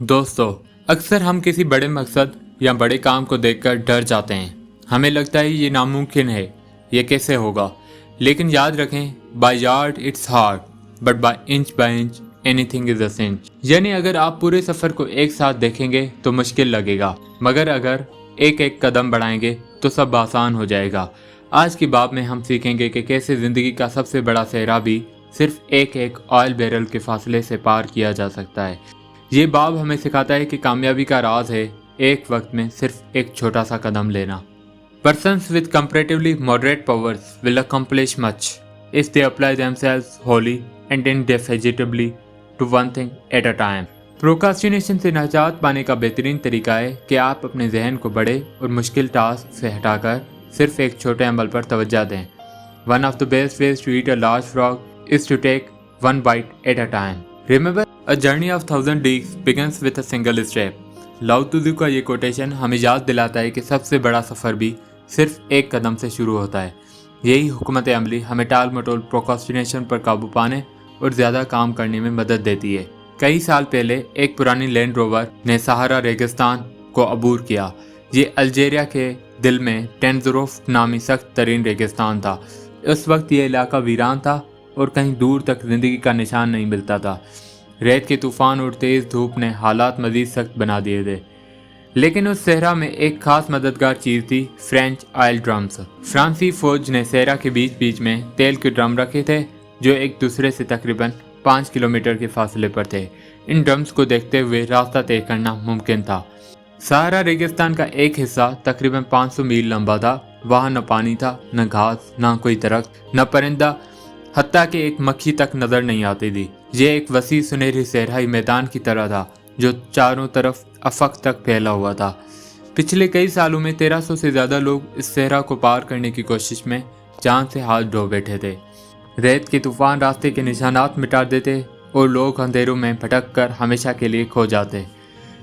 दोस्तों, अक्सर हम किसी बड़े मकसद या बड़े काम को देखकर डर जाते हैं। हमें लगता है ये नामुमकिन है, ये कैसे होगा। लेकिन याद रखें, by yard it's hard but by inch anything is a cinch. यानी अगर आप पूरे सफ़र को एक साथ देखेंगे तो मुश्किल लगेगा, मगर अगर एक एक कदम बढ़ाएंगे तो सब आसान हो जाएगा। आज की बात में हम सीखेंगे कि कैसे ज़िंदगी का सबसे बड़ा सहरा भी सिर्फ एक एक ऑयल बैरल के फासले से पार किया जा सकता है। ये बाब हमें सिखाता है कि कामयाबी का राज है एक वक्त में सिर्फ एक छोटा सा कदम लेना। Persons with comparatively moderate powers will accomplish much if they apply themselves wholly and indefatigably to one thing at a time. Procrastination से निजात पाने का बेहतरीन तरीका है कि आप अपने जहन को बड़े और मुश्किल टास्क से हटाकर सिर्फ एक छोटे अमल पर तवज्जो दें। One of the best ways to eat a large frog is to take one bite at a time. Remember, a journey of 1000 leagues begins with a single step. लाओ त्ज़ू का ये कोटेशन हमें याद दिलाता है कि सबसे बड़ा सफ़र भी सिर्फ एक कदम से शुरू होता है। यही हुकूमत अमली हमें टाल मटोल प्रोक्रास्टिनेशन पर काबू पाने और ज़्यादा काम करने में मदद देती है। कई साल पहले एक पुरानी लैंड रोवर ने सहारा रेगिस्तान को अबूर किया। ये अल्जीरिया के दिल में टेंजरोफ नामी सख्त तरीन रेगिस्तान था। उस वक्त ये इलाका वीरान था और कहीं दूर तक ज़िंदगी का निशान नहीं मिलता था। रेत के तूफान और तेज़ धूप ने हालात मज़ीद सख्त बना दिए थे। लेकिन उस सहरा में एक खास मददगार चीज़ थी, फ्रेंच ऑयल ड्रम्स। फ्रांसीसी फौज ने सहरा के बीच बीच में तेल के ड्रम रखे थे जो एक दूसरे से तकरीबन 5 किलोमीटर के फासले पर थे। इन ड्रम्स को देखते हुए रास्ता तय करना मुमकिन था। सहारा रेगिस्तान का एक हिस्सा तकरीबन 500 मील लंबा था। वहाँ न पानी था, न घास, न कोई दरख्त, न परिंदा, हत्ता कि एक मक्खी तक नजर नहीं आती थी। ये एक वसी सुनहरी सहराई मैदान की तरह था जो चारों तरफ अफक तक फैला हुआ था। पिछले कई सालों में 1300 से ज़्यादा लोग इस सहरा को पार करने की कोशिश में जान से हाथ धो बैठे थे। रेत के तूफान रास्ते के निशानात मिटा देते और लोग अंधेरों में भटक कर हमेशा के लिए खो जाते।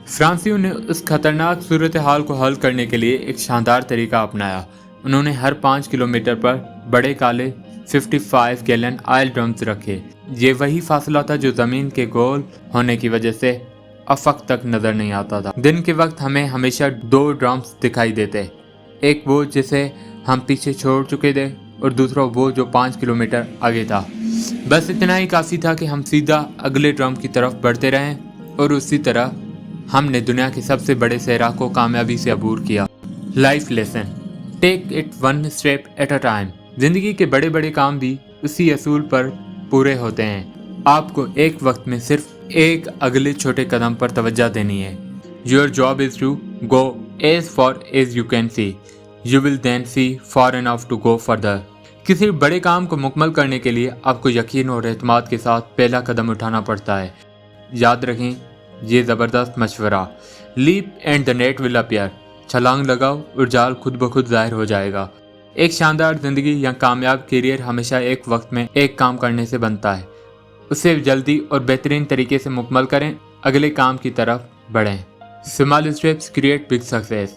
फ्रांसीसियों ने उस खतरनाक सूरत हाल को हल करने के लिए एक शानदार तरीका अपनाया। उन्होंने हर 5 किलोमीटर पर बड़े काले 55 गैलन ऑयल ड्रम्स रखे। ये वही फासला था जो ज़मीन के गोल होने की वजह से अफक तक नज़र नहीं आता था। दिन के वक्त हमें हमेशा 2 ड्रम्स दिखाई देते, एक वो जिसे हम पीछे छोड़ चुके थे और दूसरा वो जो 5 किलोमीटर आगे था। बस इतना ही काफ़ी था कि हम सीधा अगले ड्रम की तरफ बढ़ते रहें और उसी तरह हमने दुनिया के सबसे बड़े सहरा को कामयाबी से अबूर किया। Life lesson, take it one step at a time. ज़िंदगी के बड़े बड़े काम भी उसी असूल पर पूरे होते हैं। आपको एक वक्त में सिर्फ एक अगले छोटे कदम पर तवज्जो देनी है। Your job is to go as far as you can see, you will then see far enough to go further. किसी बड़े काम को मुकम्मल करने के लिए आपको यकीन और एतमाद के साथ पहला कदम उठाना पड़ता है। याद रखें, ये ज़बरदस्त मशवरा, leap and the net will appear. छलांग लगाओ और जाल खुद ब खुद ज़ाहिर हो जाएगा। एक शानदार ज़िंदगी या कामयाब करियर हमेशा एक वक्त में एक काम करने से बनता है। उसे जल्दी और बेहतरीन तरीके से मुकम्मल करें, अगले काम की तरफ बढ़ें। Small steps create big success.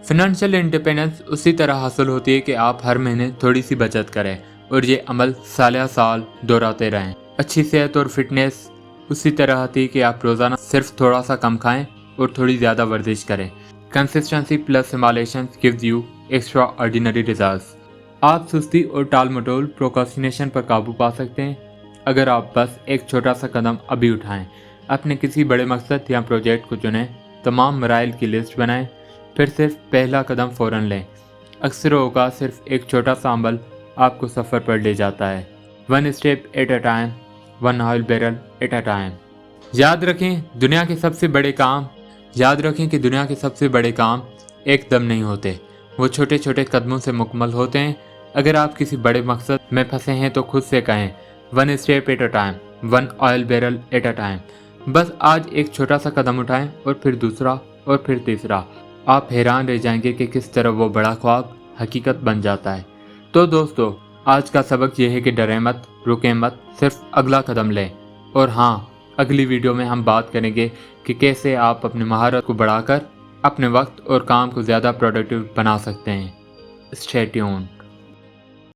Financial independence उसी तरह हासिल होती है कि आप हर महीने थोड़ी सी बचत करें और ये अमल साल दोहराते रहें। अच्छी सेहत और फिटनेस उसी तरह आती है कि आप रोज़ाना सिर्फ थोड़ा सा कम खाएं और थोड़ी ज़्यादा वर्जिश करें। Consistency plus simulation gives you extra ordinary results. आप सुस्ती और टाल मटोल प्रोक्रास्टिनेशन पर काबू पा सकते हैं अगर आप बस एक छोटा सा कदम अभी उठाएं। अपने किसी बड़े मकसद या प्रोजेक्ट को चुनें, तमाम मराइल की लिस्ट बनाएं, फिर सिर्फ पहला कदम फ़ौरन लें। अक्सर औक़ात सिर्फ एक छोटा सा अमल आपको सफ़र पर ले जाता है। One step at a time, one oil barrel eight a time. याद रखें कि दुनिया के सबसे बड़े काम एकदम नहीं होते, वो छोटे छोटे कदमों से मुकम्मल होते हैं। अगर आप किसी बड़े मकसद में फंसे हैं तो खुद से कहें, one step at a time, one oil barrel eight a time. बस आज एक छोटा सा कदम उठाएं और फिर दूसरा और फिर तीसरा। आप हैरान रह जाएंगे कि किस तरह वो बड़ा ख्वाब हकीकत बन जाता है। तो दोस्तों, आज का सबक ये है कि डरें मत, रुकें मत, सिर्फ अगला कदम लें। और हाँ, अगली वीडियो में हम बात करेंगे कि कैसे आप अपनी महारत को बढ़ाकर अपने वक्त और काम को ज़्यादा प्रोडक्टिव बना सकते हैं। Stay tuned.